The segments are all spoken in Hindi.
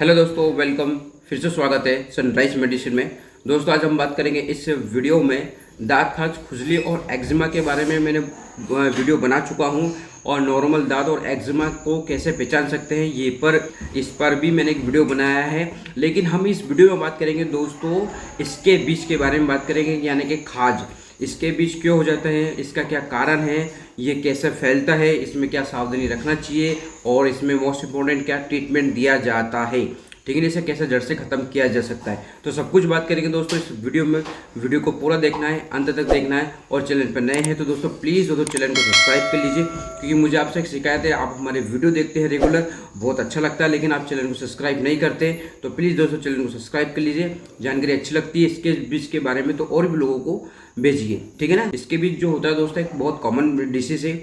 हेलो दोस्तों, वेलकम। फिर से स्वागत है सनराइज मेडिसिन में। दोस्तों, आज हम बात करेंगे इस वीडियो में दांत खाज, खुजली और एक्जिमा के बारे में। मैंने वीडियो बना चुका हूं और नॉर्मल दांत और एक्जिमा को कैसे पहचान सकते हैं इस पर भी मैंने एक वीडियो बनाया है। लेकिन हम इस वीडियो में बात करेंगे दोस्तों इसके बीच के बारे में बात करेंगे, यानी कि खाज। इसके बीच क्यों हो जाते हैं, इसका क्या कारण है, ये कैसे फैलता है, इसमें क्या सावधानी रखना चाहिए और इसमें मोस्ट इम्पोर्टेंट क्या ट्रीटमेंट दिया जाता है, ठीक है। इसे कैसे जड़ से ख़त्म किया जा सकता है, तो सब कुछ बात करेंगे दोस्तों इस वीडियो में। वीडियो को पूरा देखना है, अंत तक देखना है। और चैनल पर नए हैं तो दोस्तों प्लीज़ दोस्तों चैनल को सब्सक्राइब कर लीजिए, क्योंकि मुझे आपसे एक शिकायत है, आप हमारे वीडियो देखते हैं रेगुलर, बहुत अच्छा लगता है, लेकिन आप चैनल को सब्सक्राइब नहीं करते। तो प्लीज़ दोस्तों चैनल को सब्सक्राइब कर लीजिए। जानकारी अच्छी लगती है इसके बीच के बारे में तो और भी लोगों को भेजिए, ठीक है ना। इसके बीच जो होता है दोस्तों एक बहुत कॉमन डिसीज है।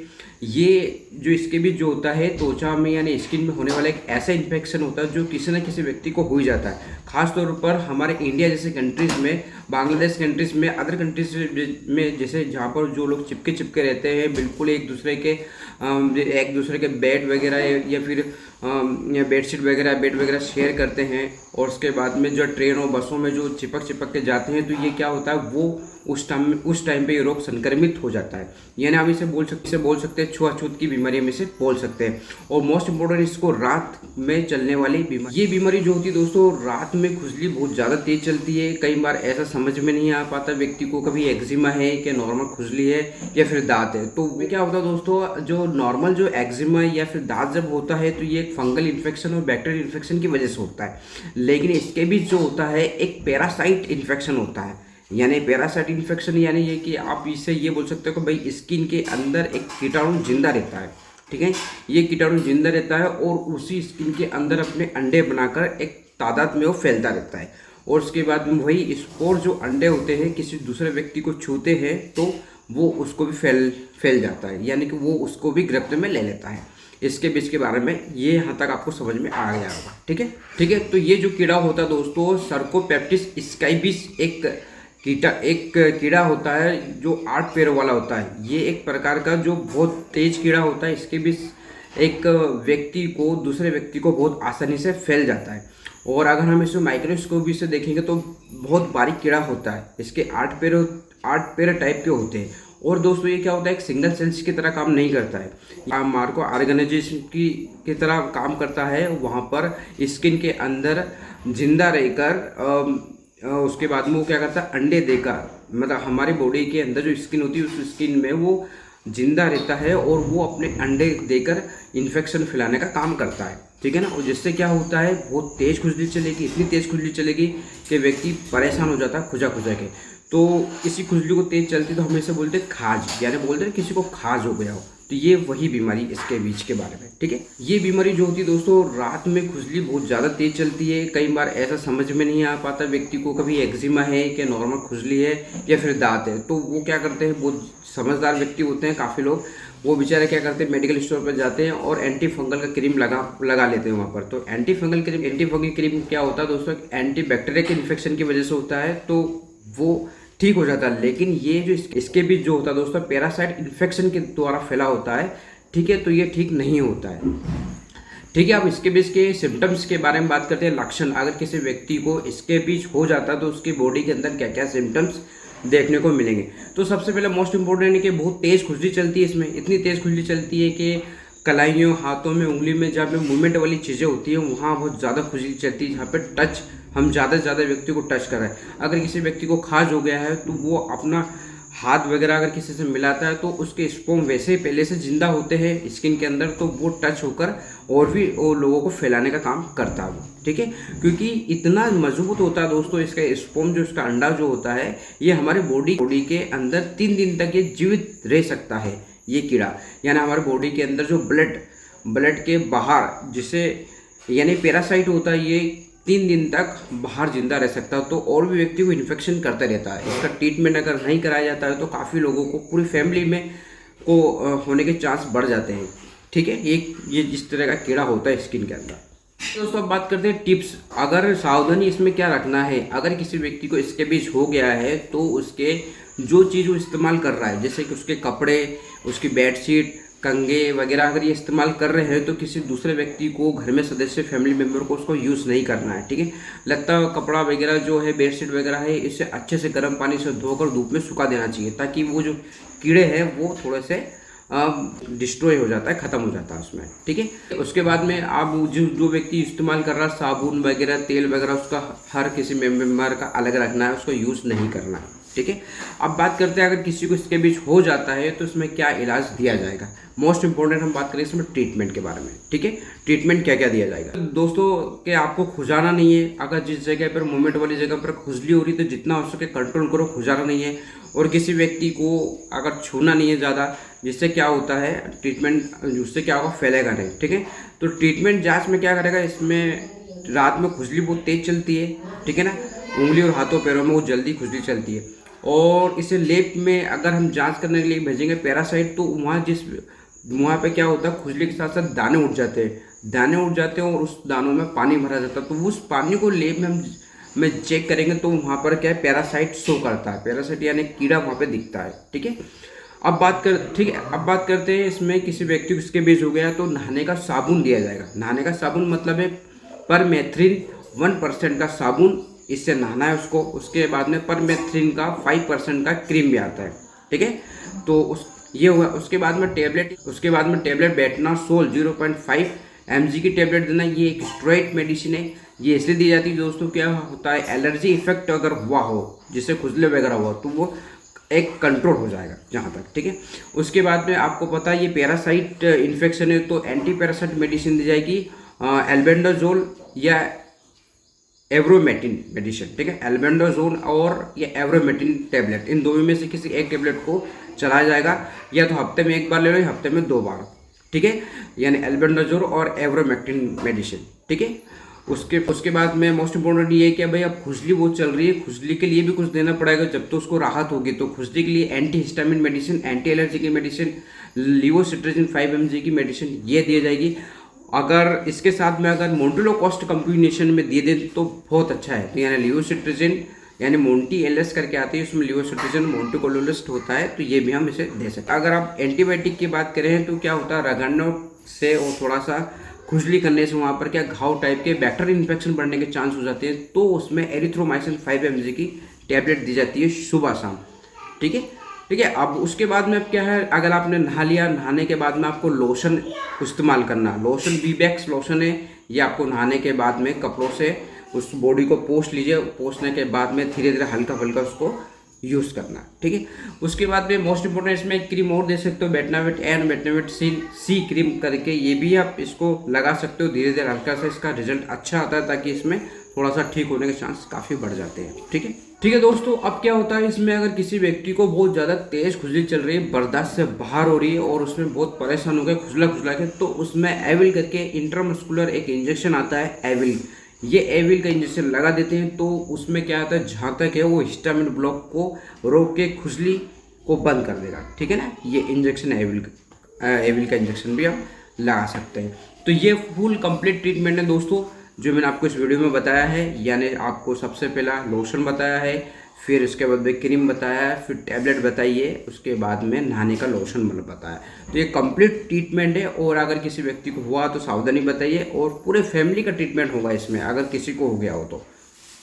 ये जो इसके बीच जो होता है त्वचा में यानी स्किन में होने वाला एक ऐसा इन्फेक्शन होता है जो किसी न किसी व्यक्ति को हो ही जाता है। खासतौर पर हमारे इंडिया जैसे कंट्रीज़ में, बांग्लादेश कंट्रीज़ में, अदर कंट्रीज में, जैसे जहाँ पर जो लोग चिपके चिपके रहते हैं बिल्कुल एक दूसरे के बेड वगैरह या फिर बेडशीट वगैरह बेड वगैरह शेयर करते हैं, और उसके बाद में जो ट्रेन और बसों में जो चिपक चिपक के जाते हैं, तो ये क्या होता है, वो उस टाइम पे ये रोग संक्रमित हो जाता है। यानी हम इसे बोल सकते हैं छुआछूत की बीमारी में से बोल सकते हैं। और मोस्ट इम्पोर्टेंट इसको रात में चलने वाली बीमारी, ये बीमारी जो होती है दोस्तों रात में खुजली बहुत ज़्यादा तेज चलती है। कई बार ऐसा समझ में नहीं आ पाता व्यक्ति को कभी एक्जिमा है कि नॉर्मल खुजली है या फिर दांत है। तो क्या होता है दोस्तों, जो नॉर्मल जो एक्जिमा या फिर दांत जब होता है तो ये एक फंगल इन्फेक्शन और बैक्टीरियल इन्फेक्शन की वजह से होता है। लेकिन इसके बीच जो होता है एक पैरासाइट इन्फेक्शन होता है। यानी पैरासाइट इन्फेक्शन यानी ये कि आप इससे ये बोल सकते हो कि भाई स्किन के अंदर एक कीटाणु जिंदा रहता है, ठीक है। ये कीटाणु जिंदा रहता है और उसी स्किन के अंदर अपने अंडे बनाकर एक तादाद में वो फैलता रहता है। और उसके बाद में वही स्पोर जो अंडे होते हैं किसी दूसरे व्यक्ति को छूते हैं तो वो उसको भी फैल जाता है, यानी कि वो उसको भी गिरफ्त में ले लेता है। इसके बीच के बारे में ये यहाँ तक आपको समझ में आ गया होगा, ठीक है। तो ये जो कीड़ा होता है दोस्तों सर्कोपेप्टिस स्काइबिस एक कीड़ा होता है जो 8 पैरों वाला होता है। ये एक प्रकार का जो बहुत तेज कीड़ा होता है। इसके बीच एक व्यक्ति को दूसरे व्यक्ति को बहुत आसानी से फैल जाता है। और अगर हम इसे माइक्रोस्कोपी से देखेंगे तो बहुत बारीक कीड़ा होता है। इसके 8 पैर टाइप के होते हैं। और दोस्तों ये क्या होता है, एक सिंगल सेल्स की तरह काम नहीं करता है, मार्को ऑर्गेनाइजेशन की तरह काम करता है। वहाँ पर स्किन के अंदर जिंदा रहकर उसके बाद में वो क्या करता है, अंडे देकर, मतलब हमारी बॉडी के अंदर जो स्किन होती है उस स्किन में वो जिंदा रहता है और वो अपने अंडे देकर इन्फेक्शन फैलाने का काम करता है, ठीक है ना। और जिससे क्या होता है, बहुत तेज़ खुजली चलेगी, इतनी तेज़ खुजली चलेगी कि व्यक्ति परेशान हो जाता है खुजा खुजा के। तो इसी खुजली को तेज चलती तो हम इसे बोलते हैं खाज, यानी बोलते हैं किसी को खाज हो गया हो। तो ये वही बीमारी इसके बीच के बारे में, ठीक है। ये बीमारी जो होती है दोस्तों रात में खुजली बहुत ज़्यादा तेज चलती है। कई बार ऐसा समझ में नहीं आ पाता व्यक्ति को कभी एक्जिमा है कि नॉर्मल खुजली है या फिर दांत है। तो वो क्या करते हैं, बहुत समझदार व्यक्ति होते हैं काफ़ी लोग, वो बेचारे क्या करते हैं मेडिकल स्टोर पर जाते हैं और एंटी फंगल का क्रीम लगा लेते हैं वहाँ पर। तो एंटी फंगल क्रीम क्या होता है दोस्तों, एंटी बैक्टीरिया के इन्फेक्शन की वजह से होता है, तो वो ठीक हो जाता है। लेकिन ये जो इसके बीच जो होता है दोस्तों पैरासाइट इन्फेक्शन के द्वारा फैला होता है, ठीक है। तो ये ठीक नहीं होता है, ठीक है। अब इसके बीच के सिम्टम्स के बारे में बात करते हैं। लक्षण, अगर किसी व्यक्ति को इसके बीच हो जाता है तो उसकी बॉडी के अंदर क्या क्या सिम्टम्स देखने को मिलेंगे। तो सबसे पहले मोस्ट इंपॉर्टेंट है कि बहुत तेज़ खुजली चलती है। इसमें इतनी तेज़ खुजली चलती है कि कलाइयों, हाथों में, उंगली में जहाँ पे मूवमेंट वाली चीज़ें होती हैं वहाँ बहुत ज़्यादा खुजली चलती है। जहाँ पे टच हम ज़्यादा से ज़्यादा व्यक्ति को टच कर रहे हैं। अगर किसी व्यक्ति को खाज हो गया है तो वो अपना हाथ वगैरह अगर किसी से मिलाता है तो उसके स्पर्म वैसे ही पहले से जिंदा होते हैं स्किन के अंदर, तो वो टच होकर और भी वो लोगों को फैलाने का काम करता है वो, ठीक है। क्योंकि इतना मजबूत होता है दोस्तों इसका स्पर्म, जो इसका अंडा जो होता है, ये हमारे बॉडी के अंदर 3 दिन तक ये जीवित रह सकता है ये कीड़ा। यानी हमारे बॉडी के अंदर जो ब्लड के बाहर जिसे यानी पैरासाइट होता है, ये 3 दिन तक बाहर जिंदा रह सकता है। तो और भी व्यक्ति को इन्फेक्शन करता रहता है। इसका ट्रीटमेंट अगर नहीं कराया जाता है तो काफ़ी लोगों को, पूरी फैमिली में को होने के चांस बढ़ जाते हैं, ठीक है। ये जिस तरह का कीड़ा होता है स्किन के अंदर। दोस्तों अब बात करते हैं टिप्स। अगर सावधानी इसमें क्या रखना है, अगर किसी व्यक्ति को इसके बीच हो गया है तो उसके जो चीज़ वो इस्तेमाल कर रहा है, जैसे कि उसके कपड़े, उसकी बेडशीट, कंघे वगैरह अगर ये इस्तेमाल कर रहे हैं तो किसी दूसरे व्यक्ति को, घर में सदस्य, फैमिली मेम्बर को उसको यूज़ नहीं करना है, ठीक है। लत्ता कपड़ा वगैरह जो है, बेडशीट वगैरह है, इसे अच्छे से गर्म पानी से धोकर धूप में सुखा देना चाहिए, ताकि वो जो कीड़े हैं वो थोड़े से डिस्ट्रॉय हो जाता है, ख़त्म हो जाता है उसमें, ठीक है। उसके बाद में आप जो व्यक्ति इस्तेमाल कर रहा है साबुन वगैरह, तेल वगैरह, उसका हर किसी मेम्बर का अलग रखना है, उसको यूज़ नहीं करना है, ठीक है। अब बात करते हैं अगर किसी को इसके बीच हो जाता है तो इसमें क्या इलाज दिया जाएगा। मोस्ट इंपॉर्टेंट हम बात करें इसमें ट्रीटमेंट के बारे में, ठीक है। ट्रीटमेंट क्या क्या दिया जाएगा दोस्तों, कि आपको खुजाना नहीं है। अगर जिस जगह पर मूवमेंट वाली जगह पर खुजली हो रही है तो जितना हो सके कंट्रोल करो, खुजाना नहीं है। और किसी व्यक्ति को अगर छूना नहीं है ज़्यादा, जिससे क्या होता है ट्रीटमेंट उससे क्या होगा, फैलेगा नहीं, ठीक है। तो ट्रीटमेंट जांच में क्या करेगा, इसमें रात में खुजली बहुत तेज चलती है, ठीक है ना, उंगली और हाथों पैरों में वो जल्दी खुजली चलती है। और इसे लेप में अगर हम जांच करने के लिए भेजेंगे पैरासाइट, तो वहाँ पे क्या होता है, खुजली के साथ साथ दाने उठ जाते हैं और उस दानों में पानी भरा जाता है। तो उस पानी को लेप में चेक करेंगे तो वहाँ पर क्या है, पैरासाइट शो करता है, पैरासाइट यानी कीड़ा वहाँ पे दिखता है, ठीक है। अब बात करते हैं इसमें किसी व्यक्ति को इसके बीच हो गया तो नहाने का साबुन दिया जाएगा। नहाने का साबुन मतलब है परमेथ्रिन 1% का साबुन, इससे नहाना है उसको। उसके बाद में परमेथ्रिन का 5% का क्रीम भी आता है, ठीक है। तो ये हुआ। उसके बाद में टेबलेट बेटनासोल 0.5 mg की टेबलेट देना। ये एक स्टेरॉइड मेडिसिन है। ये इसलिए दी जाती है दोस्तों, क्या होता है, एलर्जी इफेक्ट अगर हुआ हो, जिससे खुजले वगैरह हुआ, तो वो एक कंट्रोल हो जाएगा जहाँ तक, ठीक है। उसके बाद में आपको पता है ये पैरासाइट इन्फेक्शन है तो एंटी पैरासाइट मेडिसिन दी जाएगी, एल्बेंडाजोल या एवरोमेटिन मेडिसिन, ठीक है। एल्बेंडाजोल और या एवरोमेटिन टेबलेट, इन दोनों में से किसी एक टेबलेट को चलाया जाएगा, या तो हफ्ते में 1 बार ले लो या हफ्ते में 2 बार, ठीक है। यानी एल्बेंडाजोल और एवरोमेक्टिन मेडिसिन, ठीक है। उसके बाद में मोस्ट इम्पोर्टेंट ये है कि भाई अब खुजली बहुत चल रही है, खुजली के लिए भी कुछ देना पड़ेगा जब तो उसको राहत होगी। तो खुजली के लिए anti histamine medicine, anti allergy की मेडिसिन, लिवोसिट्राजिन 5 mg की मेडिसिन ये दी जाएगी। अगर इसके साथ में अगर मोन्टेलोकोस्ट कॉम्बिनेशन में दे दें तो बहुत अच्छा है। तो यानी लिवोसिट्राजिन यानी मोन्टी एलएस करके आती है, उसमें लिवोसिट्राजिन मोन्टिकोलोलिस्ट होता है, तो ये भी हम इसे दे सकते हैं। अगर आप एंटीबायोटिक की बात करें तो क्या होता है, रगड़ने से और थोड़ा सा खुजली करने से वहाँ पर क्या घाव टाइप के बैक्टीरियल इन्फेक्शन बढ़ने के चांस हो जाते हैं, तो उसमें एरिथ्रोमाइसिन 5 mg की टैबलेट दी जाती है सुबह शाम, ठीक है। अब उसके बाद में अब क्या है, अगर आपने नहा लिया, नहाने के बाद में आपको लोशन इस्तेमाल करना। लोशन वीबैक्स लोशन है, ये आपको नहाने के बाद में कपड़ों से उस बॉडी को पोंछ लीजिए। पोंछने के बाद में धीरे धीरे हल्का फुल्का उसको यूज़ करना, ठीक है। उसके बाद में मोस्ट इंपॉर्टेंट इसमें क्रीम और दे सकते हो, बेटनावेट एन बेटनावेट सी क्रीम करके, ये भी आप इसको लगा सकते हो। धीरे धीरे हल्का सा इसका रिजल्ट अच्छा आता है, ताकि इसमें थोड़ा सा ठीक होने के चांस काफ़ी बढ़ जाते हैं, ठीक है दोस्तों। अब क्या होता है, इसमें अगर किसी व्यक्ति को बहुत ज़्यादा तेज खुजली चल रही है, बर्दाश्त से बाहर हो रही है और उसमें बहुत परेशान हो गए खुजला के, तो उसमें एविल करके इंट्रामस्कुलर एक इंजेक्शन आता है एविल। ये एविल का इंजेक्शन लगा देते हैं तो उसमें क्या आता है, जहाँ तक है वो हिस्टामिन ब्लॉक को रोक के खुजली को बंद कर देगा, ठीक है ना। ये इंजेक्शन एविल का इंजेक्शन भी आप लगा सकते हैं। तो ये फुल कंप्लीट ट्रीटमेंट है दोस्तों, जो मैंने आपको इस वीडियो में बताया है। यानी आपको सबसे पहला लोशन बताया है, फिर उसके बाद में क्रीम बताया है, फिर टैबलेट बताइए, उसके बाद में नहाने का लोशन बताया। तो ये कंप्लीट ट्रीटमेंट है। और अगर किसी व्यक्ति को हुआ तो सावधानी बताइए, और पूरे फैमिली का ट्रीटमेंट होगा इसमें, अगर किसी को हो गया हो तो,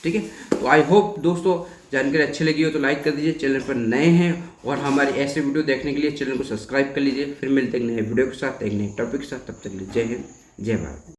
ठीक है। तो आई होप दोस्तों जानकारी अच्छी लगी हो तो लाइक कर दीजिए। चैनल पर नए हैं और हमारी ऐसे वीडियो देखने के लिए चैनल को सब्सक्राइब कर लीजिए। फिर मिलते हैं नए वीडियो के साथ, एक नए टॉपिक के साथ। तब तक के लिए जय हिंद, जय भारत।